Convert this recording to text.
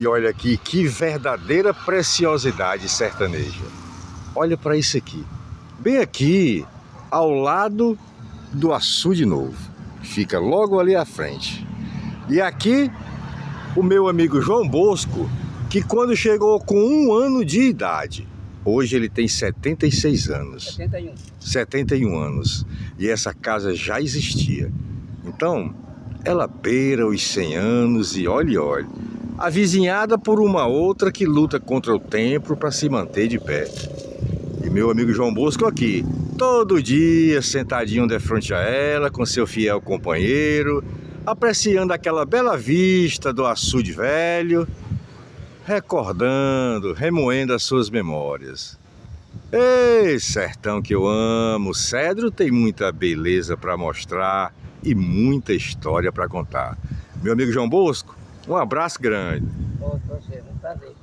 E olha aqui, que verdadeira preciosidade sertaneja. Olha para isso aqui. Bem aqui, ao lado do Açude Novo. Fica logo ali à frente. E aqui, o meu amigo João Bosco, que quando chegou com 1 ano de idade, hoje ele tem 76 anos. 71. 71 anos. E essa casa já existia. Então, ela beira os 100 anos e olhe. Avizinhada por uma outra que luta contra o tempo para se manter de pé. E meu amigo João Bosco aqui, todo dia sentadinho de frente a ela, com seu fiel companheiro, apreciando aquela bela vista do açude velho, recordando, remoendo as suas memórias. Ei, sertão que eu amo, Cedro tem muita beleza para mostrar e muita história para contar. Meu amigo João Bosco, um abraço grande. Ô, você, um prazer.